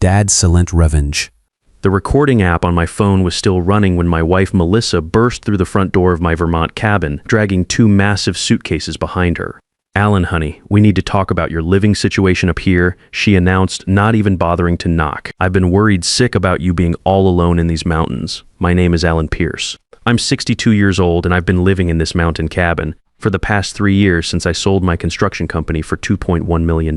Dad's silent revenge. The recording app on my phone was still running when my wife Melissa burst through the front door of my Vermont cabin, dragging 2 massive suitcases behind her. "Alan, honey, we need to talk about your living situation up here," she announced, not even bothering to knock. "I've been worried sick about you being all alone in these mountains. My name is Alan Pierce. I'm 62 years old and I've been living in this mountain cabin for the past 3 years since I sold my construction company for $2.1 million.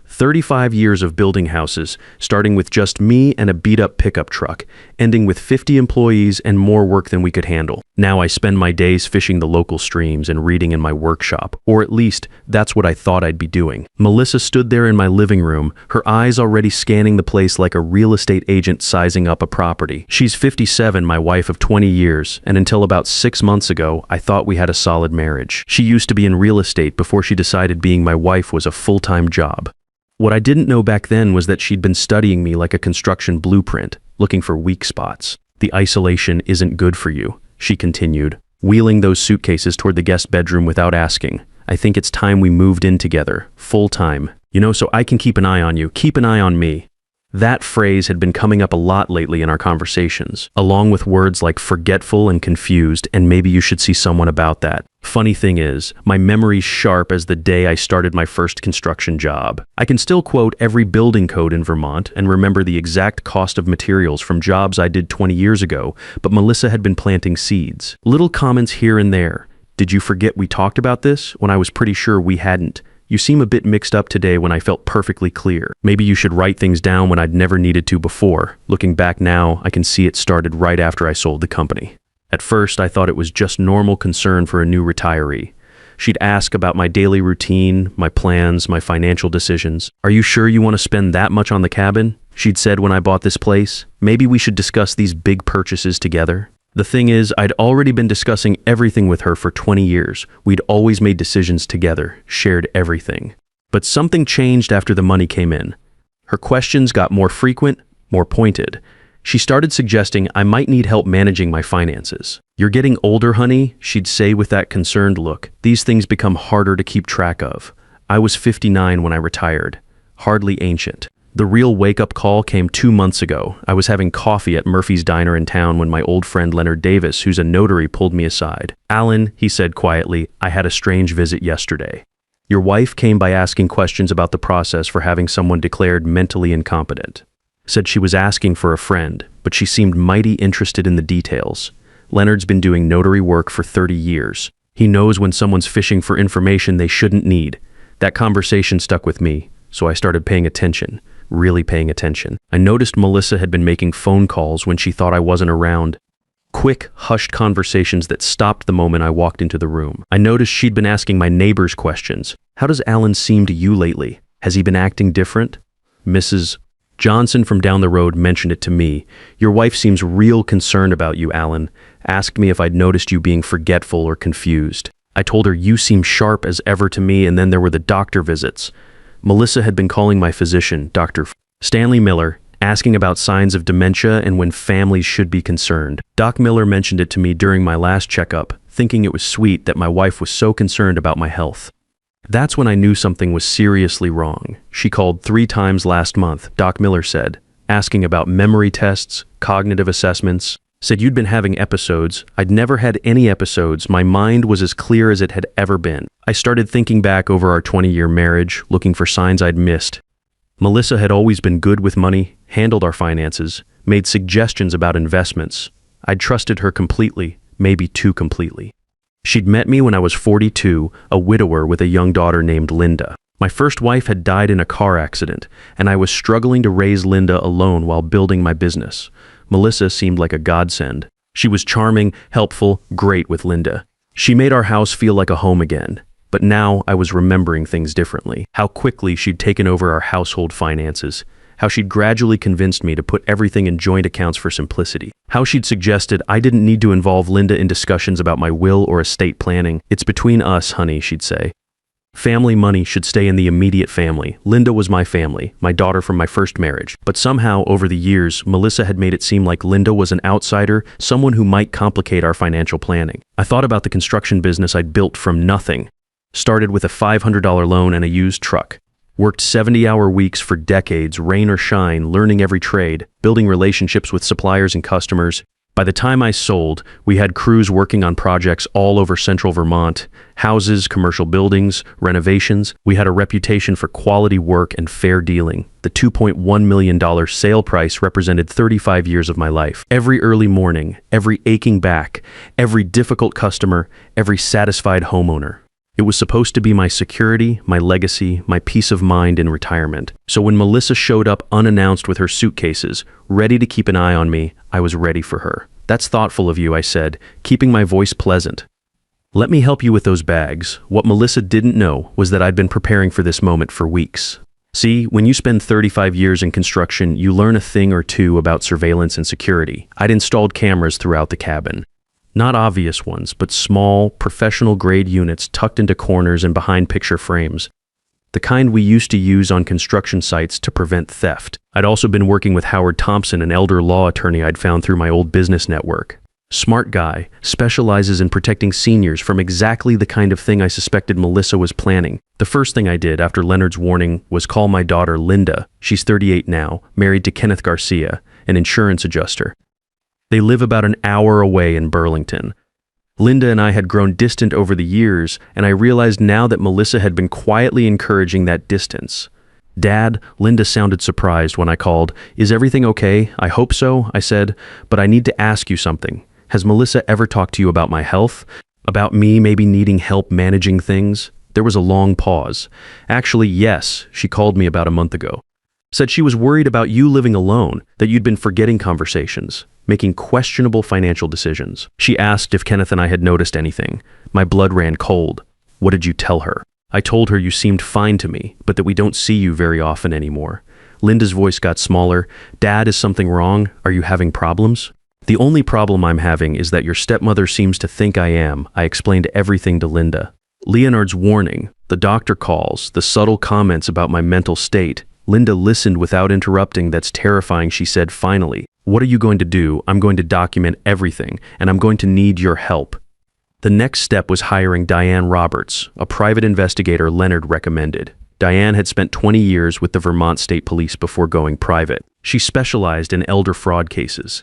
35 years of building houses, starting with just me and a beat-up pickup truck, ending with 50 employees and more work than we could handle. Now I spend my days fishing the local streams and reading in my workshop, or at least that's what I thought I'd be doing." Melissa stood there in my living room, her eyes already scanning the place like a real estate agent sizing up a property. She's 57, my wife of 20 years, and until about 6 months ago, I thought we had a solid marriage. She used to be in real estate before she decided being my wife was a full-time job. What I didn't know back then was that she'd been studying me like a construction blueprint, looking for weak spots. "The isolation isn't good for you," she continued, wheeling those suitcases toward the guest bedroom without asking. "I think it's time we moved in together, full time. So I can keep an eye on you, keep an eye on me." That phrase had been coming up a lot lately in our conversations, along with words like forgetful and confused, and maybe you should see someone about that. Funny thing is, my memory's sharp as the day I started my first construction job. I can still quote every building code in Vermont and remember the exact cost of materials from jobs I did 20 years ago, but Melissa had been planting seeds. Little comments here and there. "Did you forget we talked about this?" when I was pretty sure we hadn't. "You seem a bit mixed up today when I felt perfectly clear. Maybe you should write things down when I'd never needed to before." Looking back now, I can see it started right after I sold the company. At first, I thought it was just normal concern for a new retiree. She'd ask about my daily routine, my plans, my financial decisions. "Are you sure you want to spend that much on the cabin?" she'd said when I bought this place. "Maybe we should discuss these big purchases together." The thing is, I'd already been discussing everything with her for 20 years. We'd always made decisions together, shared everything. But something changed after the money came in. Her questions got more frequent, more pointed. She started suggesting I might need help managing my finances. "You're getting older, honey," she'd say with that concerned look. "These things become harder to keep track of. I was 59 when I retired. Hardly ancient." The real wake-up call came 2 months ago. I was having coffee at Murphy's Diner in town when my old friend Leonard Davis, who's a notary, pulled me aside. "Alan," he said quietly, "I had a strange visit yesterday. Your wife came by asking questions about the process for having someone declared mentally incompetent. Said she was asking for a friend, but she seemed mighty interested in the details. Leonard's been doing notary work for 30 years. He knows when someone's fishing for information they shouldn't need. That conversation stuck with me, so I started paying attention. Really paying attention. I noticed Melissa had been making phone calls when she thought I wasn't around. Quick, hushed conversations that stopped the moment I walked into the room. I noticed she'd been asking my neighbors questions. "How does Alan seem to you lately? Has he been acting different?" Mrs. Johnson from down the road mentioned it to me. "Your wife seems real concerned about you, Alan. Asked me if I'd noticed you being forgetful or confused. I told her you seem sharp as ever to me, and then there were the doctor visits." Melissa had been calling my physician, Dr. Stanley Miller, asking about signs of dementia and when families should be concerned. Doc Miller mentioned it to me during my last checkup, thinking it was sweet that my wife was so concerned about my health. That's when I knew something was seriously wrong. She called 3 times last month, Doc Miller said, asking about memory tests, cognitive assessments. Said you'd been having episodes. I'd never had any episodes. My mind was as clear as it had ever been. I started thinking back over our 20-year marriage, looking for signs I'd missed. Melissa had always been good with money, handled our finances, made suggestions about investments. I'd trusted her completely, maybe too completely. She'd met me when I was 42, a widower with a young daughter named Linda. My first wife had died in a car accident, and I was struggling to raise Linda alone while building my business. Melissa seemed like a godsend. She was charming, helpful, great with Linda. She made our house feel like a home again. But now I was remembering things differently. How quickly she'd taken over our household finances. How she'd gradually convinced me to put everything in joint accounts for simplicity. How she'd suggested I didn't need to involve Linda in discussions about my will or estate planning. "It's between us, honey," she'd say. Family money should stay in the immediate family. Linda was my family, my daughter from my first marriage. But somehow, over the years, Melissa had made it seem like Linda was an outsider, someone who might complicate our financial planning. I thought about the construction business I'd built from nothing. Started with a $500 loan and a used truck. Worked 70-hour weeks for decades, rain or shine, learning every trade, building relationships with suppliers and customers. By the time I sold, we had crews working on projects all over central Vermont, houses, commercial buildings, renovations. We had a reputation for quality work and fair dealing. The $2.1 million sale price represented 35 years of my life. Every early morning, every aching back, every difficult customer, every satisfied homeowner. It was supposed to be my security, my legacy, my peace of mind in retirement. So when Melissa showed up unannounced with her suitcases, ready to keep an eye on me, I was ready for her. "That's thoughtful of you," I said, keeping my voice pleasant. "Let me help you with those bags." What Melissa didn't know was that I'd been preparing for this moment for weeks. See, when you spend 35 years in construction, you learn a thing or two about surveillance and security. I'd installed cameras throughout the cabin. Not obvious ones, but small, professional-grade units tucked into corners and behind picture frames. The kind we used to use on construction sites to prevent theft. I'd also been working with Howard Thompson, an elder law attorney I'd found through my old business network. Smart guy, specializes in protecting seniors from exactly the kind of thing I suspected Melissa was planning. The first thing I did after Leonard's warning was call my daughter Linda. She's 38 now, married to Kenneth Garcia, an insurance adjuster. They live about an hour away in Burlington. Linda and I had grown distant over the years, and I realized now that Melissa had been quietly encouraging that distance. "Dad," Linda sounded surprised when I called. "Is everything okay?" "I hope so," I said, "but I need to ask you something. Has Melissa ever talked to you about my health? About me maybe needing help managing things?" There was a long pause. "Actually, yes, she called me about a month ago. Said she was worried about you living alone, that you'd been forgetting conversations, making questionable financial decisions. She asked if Kenneth and I had noticed anything. My blood ran cold. What did you tell her?" "I told her you seemed fine to me, but that we don't see you very often anymore." Linda's voice got smaller. "Dad, is something wrong? Are you having problems?" "The only problem I'm having is that your stepmother seems to think I am." I explained everything to Linda. Leonard's warning, the doctor calls, the subtle comments about my mental state. Linda listened without interrupting. "That's terrifying," she said finally. "What are you going to do?" "I'm going to document everything, and I'm going to need your help." The next step was hiring Diane Roberts, a private investigator Leonard recommended. Diane had spent 20 years with the Vermont State Police before going private. She specialized in elder fraud cases.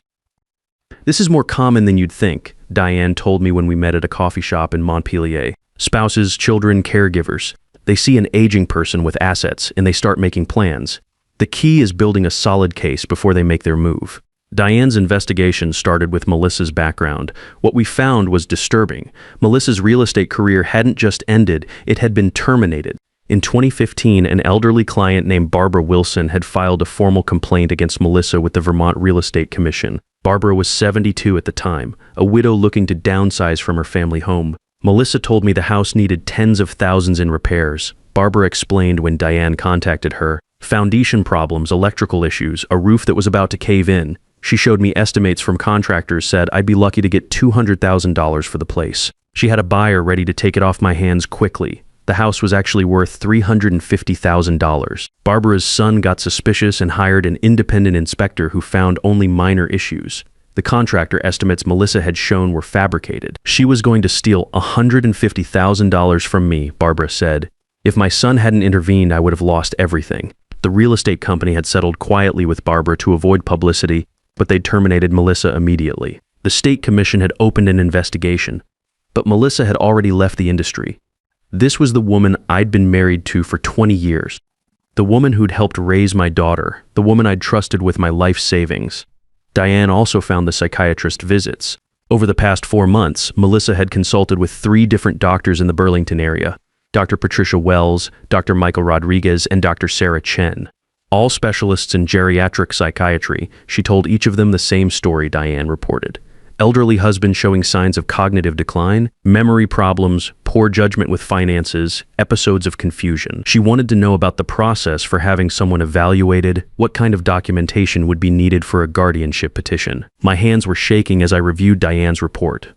"This is more common than you'd think," Diane told me when we met at a coffee shop in Montpelier. "Spouses, children, caregivers. They see an aging person with assets, and they start making plans. The key is building a solid case before they make their move." Diane's investigation started with Melissa's background. What we found was disturbing. Melissa's real estate career hadn't just ended, it had been terminated. In 2015, an elderly client named Barbara Wilson had filed a formal complaint against Melissa with the Vermont Real Estate Commission. Barbara was 72 at the time, a widow looking to downsize from her family home. Melissa told me the house needed tens of thousands in repairs. Barbara explained when Diane contacted her. Foundation problems, electrical issues, a roof that was about to cave in. She showed me estimates from contractors said I'd be lucky to get $200,000 for the place. She had a buyer ready to take it off my hands quickly. The house was actually worth $350,000. Barbara's son got suspicious and hired an independent inspector who found only minor issues. The contractor estimates Melissa had shown were fabricated. She was going to steal $150,000 from me, Barbara said. If my son hadn't intervened, I would have lost everything. The real estate company had settled quietly with Barbara to avoid publicity, but they'd terminated Melissa immediately. The state commission had opened an investigation, but Melissa had already left the industry. This was the woman I'd been married to for 20 years. The woman who'd helped raise my daughter. The woman I'd trusted with my life savings. Diane also found the psychiatrist visits. Over the past 4 months, Melissa had consulted with 3 different doctors in the Burlington area. Dr. Patricia Wells, Dr. Michael Rodriguez, and Dr. Sarah Chen. All specialists in geriatric psychiatry. She told each of them the same story, Diane reported. Elderly husband showing signs of cognitive decline, memory problems, poor judgment with finances, episodes of confusion. She wanted to know about the process for having someone evaluated, what kind of documentation would be needed for a guardianship petition. My hands were shaking as I reviewed Diane's report.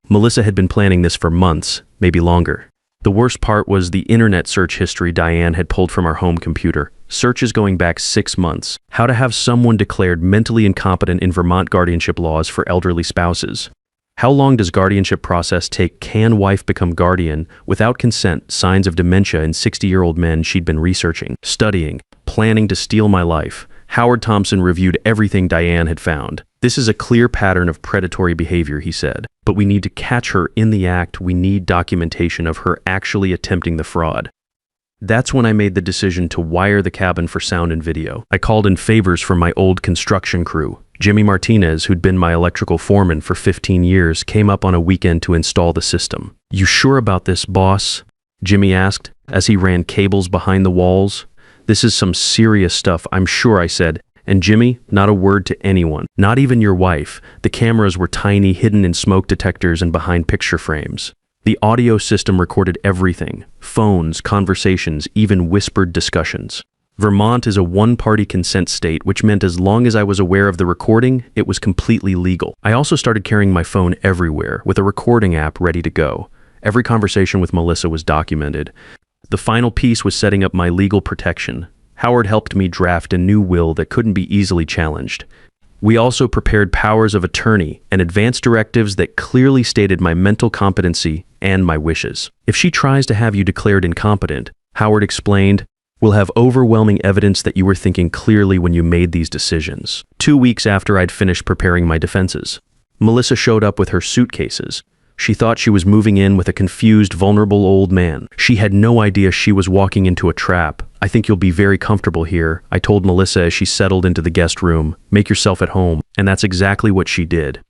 Melissa had been planning this for months, maybe longer. The worst part was the internet search history Diane had pulled from our home computer. Searches going back 6 months. How to have someone declared mentally incompetent in Vermont guardianship laws for elderly spouses. How long does guardianship process take? Can wife become guardian without consent? Signs of dementia in 60-year-old men she'd been researching, studying, planning to steal my life. Howard Thompson reviewed everything Diane had found. This is a clear pattern of predatory behavior, he said. But we need to catch her in the act. We need documentation of her actually attempting the fraud. That's when I made the decision to wire the cabin for sound and video. I called in favors from my old construction crew. Jimmy Martinez, who'd been my electrical foreman for 15 years, came up on a weekend to install the system. "You sure about this, boss?" Jimmy asked as he ran cables behind the walls. "This is some serious stuff, I'm sure," I said. And Jimmy, not a word to anyone, not even your wife. The cameras were tiny, hidden in smoke detectors and behind picture frames. The audio system recorded everything: phones, conversations, even whispered discussions. Vermont is a one-party consent state, which meant as long as I was aware of the recording, it was completely legal. I also started carrying my phone everywhere, with a recording app ready to go. Every conversation with Melissa was documented. The final piece was setting up my legal protection. Howard helped me draft a new will that couldn't be easily challenged. We also prepared powers of attorney and advanced directives that clearly stated my mental competency and my wishes. "If she tries to have you declared incompetent," Howard explained, "we'll have overwhelming evidence that you were thinking clearly when you made these decisions." 2 weeks after I'd finished preparing my defenses, Melissa showed up with her suitcases. She thought she was moving in with a confused, vulnerable old man. She had no idea she was walking into a trap. "I think you'll be very comfortable here," I told Melissa as she settled into the guest room. "Make yourself at home." And that's exactly what she did.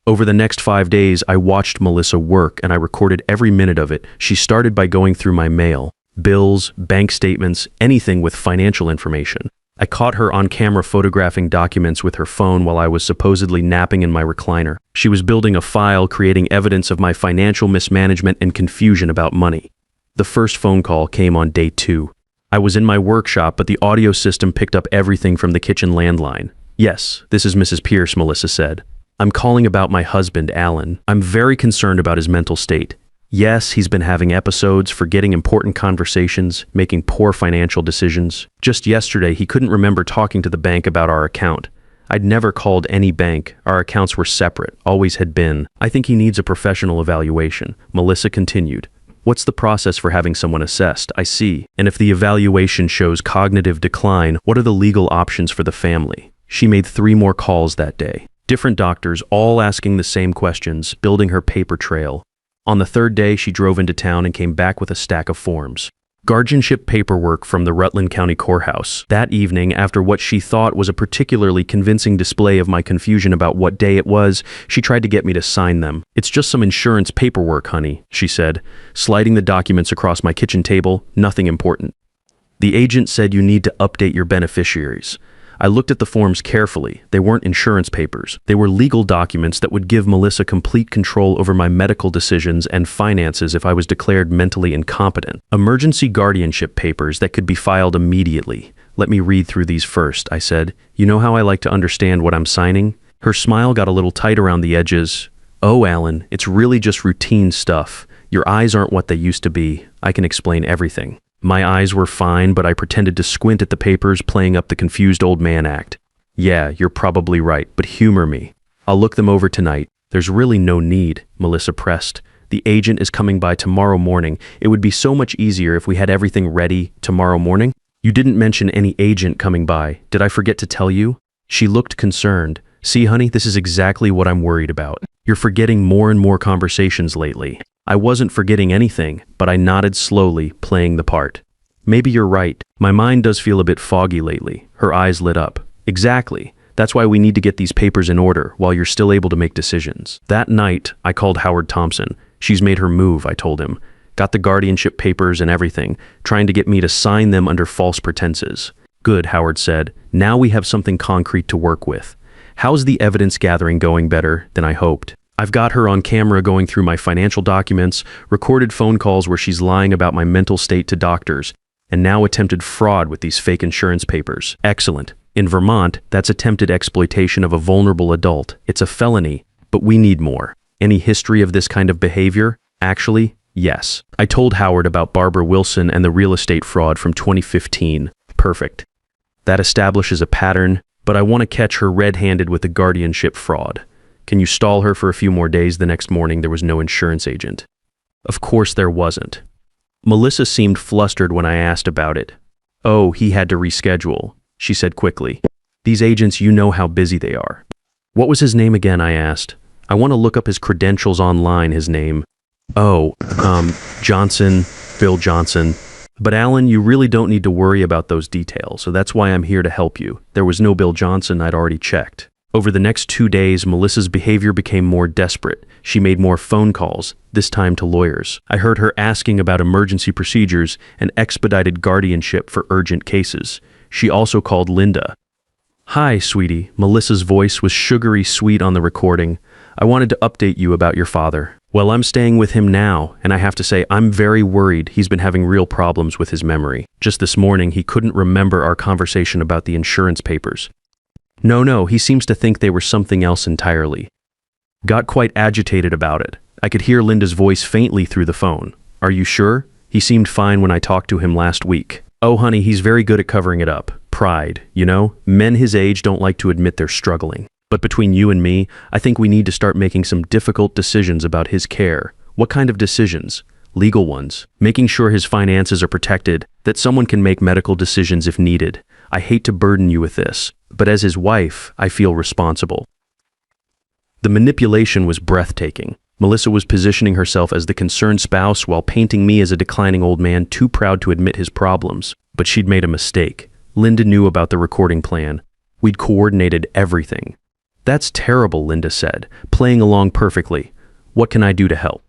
Over the next 5 days, I watched Melissa work and I recorded every minute of it. She started by going through my mail, bills, bank statements, anything with financial information. I caught her on camera photographing documents with her phone while I was supposedly napping in my recliner. She was building a file, creating evidence of my financial mismanagement and confusion about money. The first phone call came on day 2. I was in my workshop, but the audio system picked up everything from the kitchen landline. "Yes, this is Mrs. Pierce," Melissa said. "I'm calling about my husband, Alan. I'm very concerned about his mental state. Yes, he's been having episodes, forgetting important conversations, making poor financial decisions. Just yesterday, he couldn't remember talking to the bank about our account. I'd never called any bank. Our accounts were separate, always had been. I think he needs a professional evaluation." Melissa continued. "What's the process for having someone assessed? I see. And if the evaluation shows cognitive decline, what are the legal options for the family?" She made 3 more calls that day. Different doctors, all asking the same questions, building her paper trail. On the 3rd day, she drove into town and came back with a stack of forms. Guardianship paperwork from the Rutland County Courthouse. That evening, after what she thought was a particularly convincing display of my confusion about what day it was, she tried to get me to sign them. "It's just some insurance paperwork, honey," she said, sliding the documents across my kitchen table. "Nothing important." "The agent said you need to update your beneficiaries." I looked at the forms carefully. They weren't insurance papers. They were legal documents that would give Melissa complete control over my medical decisions and finances if I was declared mentally incompetent. Emergency guardianship papers that could be filed immediately. "Let me read through these first," I said. "You know how I like to understand what I'm signing?" Her smile got a little tight around the edges. "Oh, Alan, it's really just routine stuff. Your eyes aren't what they used to be. I can explain everything." My eyes were fine, but I pretended to squint at the papers, playing up the confused old man act. "Yeah, you're probably right, but humor me. I'll look them over tonight." "There's really no need," Melissa pressed. "The agent is coming by tomorrow morning. It would be so much easier if we had everything ready tomorrow morning." "You didn't mention any agent coming by. Did I forget to tell you?" She looked concerned. "See, honey, this is exactly what I'm worried about. You're forgetting more and more conversations lately." I wasn't forgetting anything, but I nodded slowly, playing the part. "Maybe you're right. My mind does feel a bit foggy lately." Her eyes lit up. "Exactly. That's why we need to get these papers in order while you're still able to make decisions." That night, I called Howard Thompson. "She's made her move," I told him. "Got the guardianship papers and everything, trying to get me to sign them under false pretenses." "Good," Howard said. "Now we have something concrete to work with." "How's the evidence gathering going? Better than I hoped?" "I've got her on camera going through my financial documents, recorded phone calls where she's lying about my mental state to doctors, and now attempted fraud with these fake insurance papers." "Excellent. In Vermont, that's attempted exploitation of a vulnerable adult. It's a felony, but we need more." "Any history of this kind of behavior?" "Actually, yes. I told Howard about Barbara Wilson and the real estate fraud from 2015. "Perfect. That establishes a pattern, but I want to catch her red-handed with the guardianship fraud." Can you stall her for a few more days?" The next morning, there was no insurance agent. Of course there wasn't. Melissa seemed flustered when I asked about it. "Oh, he had to reschedule," she said quickly. "These agents, you know how busy they are." "What was his name again?" I asked. "I want to look up his credentials online, his name." "Oh, Johnson, Bill Johnson." "But Alan, you really don't need to worry about those details, so that's why I'm here to help you. There was no Bill Johnson, I'd already checked." Over the next 2 days, Melissa's behavior became more desperate. She made more phone calls, this time to lawyers. I heard her asking about emergency procedures and expedited guardianship for urgent cases. She also called Linda. "Hi, sweetie." Melissa's voice was sugary sweet on the recording. "I wanted to update you about your father." "Well, I'm staying with him now, and I have to say I'm very worried. He's been having real problems with his memory. Just this morning, he couldn't remember our conversation about the insurance papers. No, he seems to think they were something else entirely. Got quite agitated about it. I could hear Linda's voice faintly through the phone. Are you sure? He seemed fine when I talked to him last week. Oh, honey, he's very good at covering it up. Pride, you know? Men his age don't like to admit they're struggling. But between you and me, I think we need to start making some difficult decisions about his care. What kind of decisions? Legal ones. Making sure his finances are protected, that someone can make medical decisions if needed. I hate to burden you with this, but as his wife, I feel responsible." The manipulation was breathtaking. Melissa was positioning herself as the concerned spouse while painting me as a declining old man too proud to admit his problems. But she'd made a mistake. Linda knew about the recording plan. We'd coordinated everything. "That's terrible," Linda said, playing along perfectly. "What can I do to help?"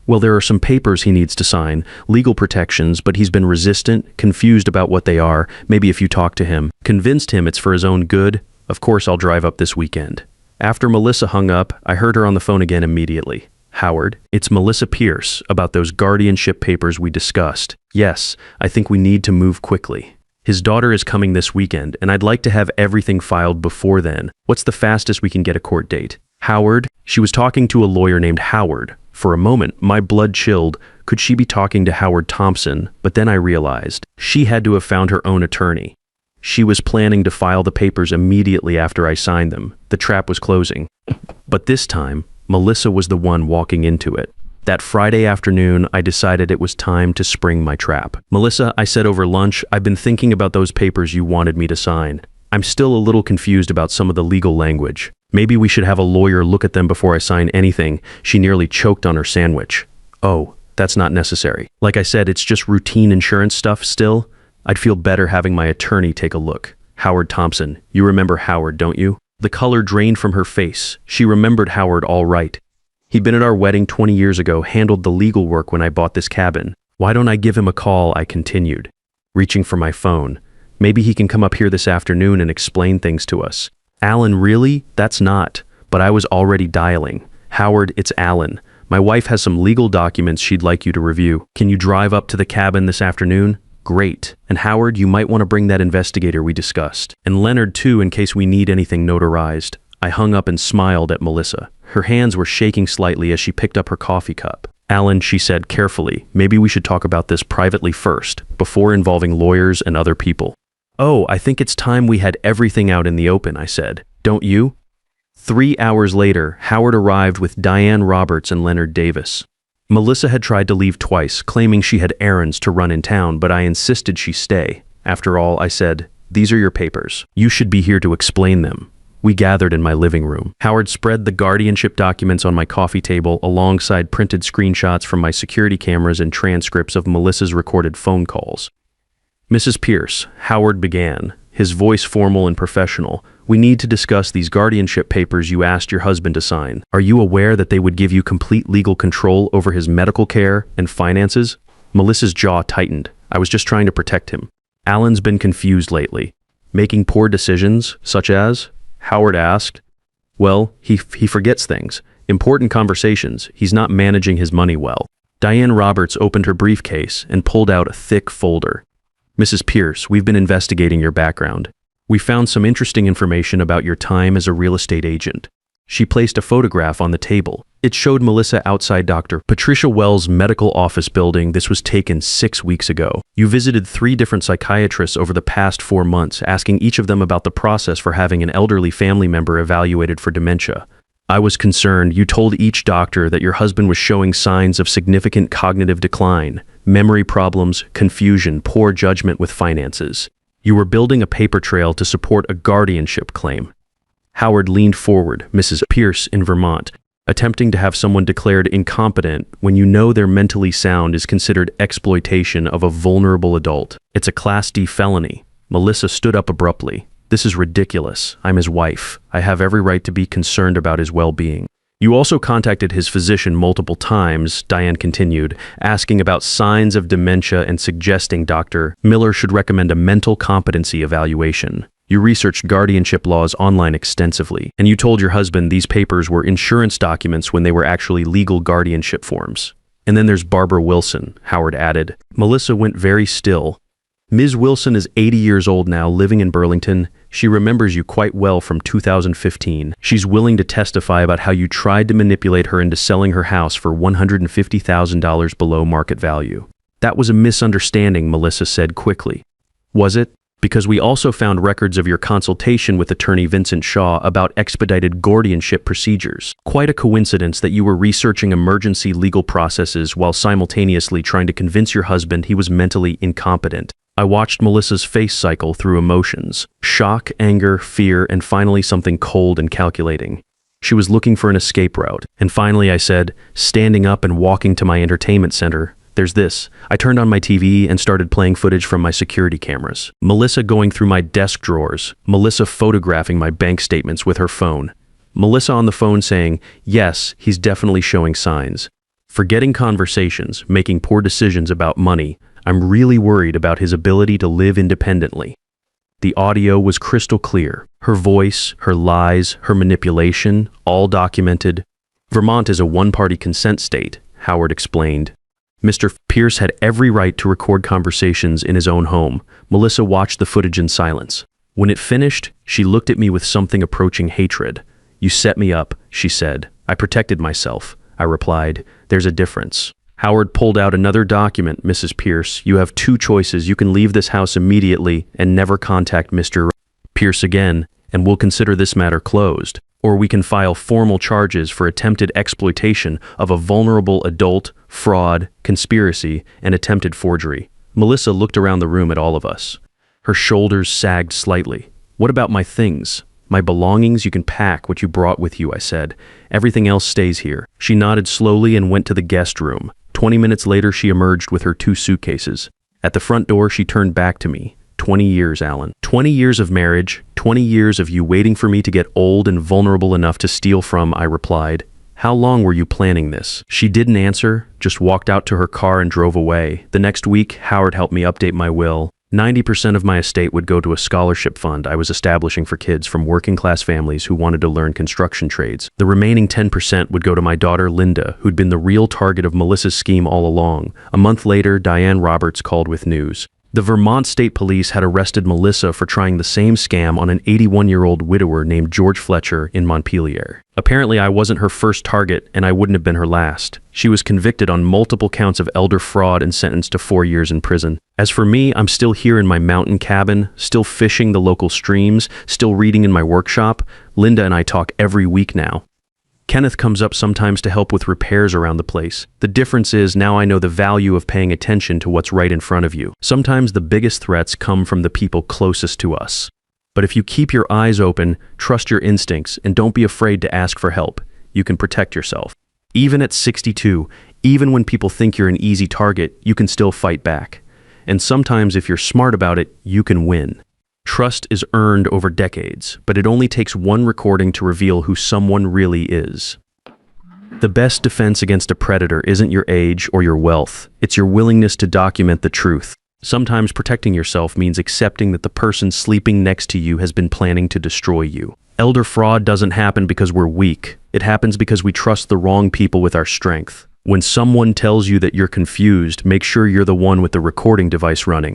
"Well, there are some papers he needs to sign, legal protections, but he's been resistant, confused about what they are. Maybe if you talk to him, convinced him it's for his own good. Of course I'll drive up this weekend." After Melissa hung up, I heard her on the phone again immediately. "Howard, it's Melissa Pierce, about those guardianship papers we discussed. Yes, I think we need to move quickly. His daughter is coming this weekend, and I'd like to have everything filed before then. What's the fastest we can get a court date?" "Howard?" She was talking to a lawyer named Howard. For a moment, my blood chilled. Could she be talking to Howard Thompson? But then I realized she had to have found her own attorney. She was planning to file the papers immediately after I signed them. The trap was closing. But this time, Melissa was the one walking into it. That Friday afternoon, I decided it was time to spring my trap. "Melissa," I said over lunch, "I've been thinking about those papers you wanted me to sign. I'm still a little confused about some of the legal language. Maybe we should have a lawyer look at them before I sign anything." She nearly choked on her sandwich. "Oh, that's not necessary. Like I said, it's just routine insurance stuff still. I'd feel better having my attorney take a look. Howard Thompson. You remember Howard, don't you?" The color drained from her face. She remembered Howard all right. He'd been at our wedding 20 years ago, handled the legal work when I bought this cabin. "Why don't I give him a call?" I continued, reaching for my phone. "Maybe he can come up here this afternoon and explain things to us." "Alan, really? That's not." But I was already dialing. "Howard, it's Alan. My wife has some legal documents she'd like you to review. Can you drive up to the cabin this afternoon?" "Great. And Howard, you might want to bring that investigator we discussed. And Leonard too, in case we need anything notarized." I hung up and smiled at Melissa. Her hands were shaking slightly as she picked up her coffee cup. "Alan," she said carefully, "maybe we should talk about this privately first, before involving lawyers and other people." "Oh, I think it's time we had everything out in the open," I said. "Don't you?" 3 hours later, Howard arrived with Diane Roberts and Leonard Davis. Melissa had tried to leave twice, claiming she had errands to run in town, but I insisted she stay. "After all," I said, "these are your papers. You should be here to explain them." We gathered in my living room. Howard spread the guardianship documents on my coffee table alongside printed screenshots from my security cameras and transcripts of Melissa's recorded phone calls. "Mrs. Pierce," Howard began, his voice formal and professional, "we need to discuss these guardianship papers you asked your husband to sign. Are you aware that they would give you complete legal control over his medical care and finances?" Melissa's jaw tightened. I was just trying to protect him. "Alan's been confused lately. Making poor decisions, such as?" Howard asked. "Well, he forgets things. Important conversations. He's not managing his money well." Diane Roberts opened her briefcase and pulled out a thick folder. "Mrs. Pierce, we've been investigating your background. We found some interesting information about your time as a real estate agent." She placed a photograph on the table. It showed Melissa outside Dr. Patricia Wells' medical office building. This was taken 6 weeks ago. "You visited 3 different psychiatrists over the past 4 months, asking each of them about the process for having an elderly family member evaluated for dementia. I was concerned. You told each doctor that your husband was showing signs of significant cognitive decline, memory problems, confusion, poor judgment with finances. You were building a paper trail to support a guardianship claim. Howard leaned forward, Mrs. Pierce in Vermont, attempting to have someone declared incompetent when you know they're mentally sound is considered exploitation of a vulnerable adult. It's a Class D felony. Melissa stood up abruptly. This is ridiculous. I'm his wife. I have every right to be concerned about his well-being. You also contacted his physician multiple times, Diane continued, asking about signs of dementia and suggesting Dr. Miller should recommend a mental competency evaluation. You researched guardianship laws online extensively, and you told your husband these papers were insurance documents when they were actually legal guardianship forms. And then there's Barbara Wilson, Howard added. Melissa went very still. Ms. Wilson is 80 years old now, living in Burlington. She remembers you quite well from 2015. She's willing to testify about how you tried to manipulate her into selling her house for $150,000 below market value. That was a misunderstanding, Melissa said quickly. Was it? Because we also found records of your consultation with attorney Vincent Shaw about expedited guardianship procedures. Quite a coincidence that you were researching emergency legal processes while simultaneously trying to convince your husband he was mentally incompetent. I watched Melissa's face cycle through emotions: shock, anger, fear, and finally something cold and calculating. She was looking for an escape route. And finally I said, standing up and walking to my entertainment center, there's this. I turned on my TV and started playing footage from my security cameras. Melissa going through my desk drawers. Melissa photographing my bank statements with her phone. Melissa on the phone saying, yes, he's definitely showing signs. Forgetting conversations, making poor decisions about money. I'm really worried about his ability to live independently. The audio was crystal clear. Her voice, her lies, her manipulation, all documented. Vermont is a one-party consent state, Howard explained. Mr. Pierce had every right to record conversations in his own home. Melissa watched the footage in silence. When it finished, she looked at me with something approaching hatred. You set me up, she said. I protected myself. I replied, there's a difference. Howard pulled out another document, Mrs. Pierce. You have two choices. You can leave this house immediately and never contact Mr. Pierce again, and we'll consider this matter closed. Or we can file formal charges for attempted exploitation of a vulnerable adult, fraud, conspiracy, and attempted forgery. Melissa looked around the room at all of us. Her shoulders sagged slightly. What about my things? My belongings you can pack what you brought with you, I said. Everything else stays here. She nodded slowly and went to the guest room. 20 minutes later, she emerged with her 2 suitcases. At the front door, she turned back to me. 20 years, Alan. 20 years of marriage, 20 years of you waiting for me to get old and vulnerable enough to steal from, I replied. How long were you planning this? She didn't answer, just walked out to her car and drove away. The next week, Howard helped me update my will. 90% of my estate would go to a scholarship fund I was establishing for kids from working-class families who wanted to learn construction trades. The remaining 10% would go to my daughter Linda, who'd been the real target of Melissa's scheme all along. A month later, Diane Roberts called with news. The Vermont State Police had arrested Melissa for trying the same scam on an 81-year-old widower named George Fletcher in Montpelier. Apparently, I wasn't her first target, and I wouldn't have been her last. She was convicted on multiple counts of elder fraud and sentenced to 4 years in prison. As for me, I'm still here in my mountain cabin, still fishing the local streams, still reading in my workshop. Linda and I talk every week now. Kenneth comes up sometimes to help with repairs around the place. The difference is now I know the value of paying attention to what's right in front of you. Sometimes the biggest threats come from the people closest to us. But if you keep your eyes open, trust your instincts, and don't be afraid to ask for help, you can protect yourself. Even at 62, even when people think you're an easy target, you can still fight back. And sometimes if you're smart about it, you can win. Trust is earned over decades, but it only takes one recording to reveal who someone really is. The best defense against a predator isn't your age or your wealth. It's your willingness to document the truth. Sometimes protecting yourself means accepting that the person sleeping next to you has been planning to destroy you. Elder fraud doesn't happen because we're weak. It happens because we trust the wrong people with our strength. When someone tells you that you're confused, make sure you're the one with the recording device running.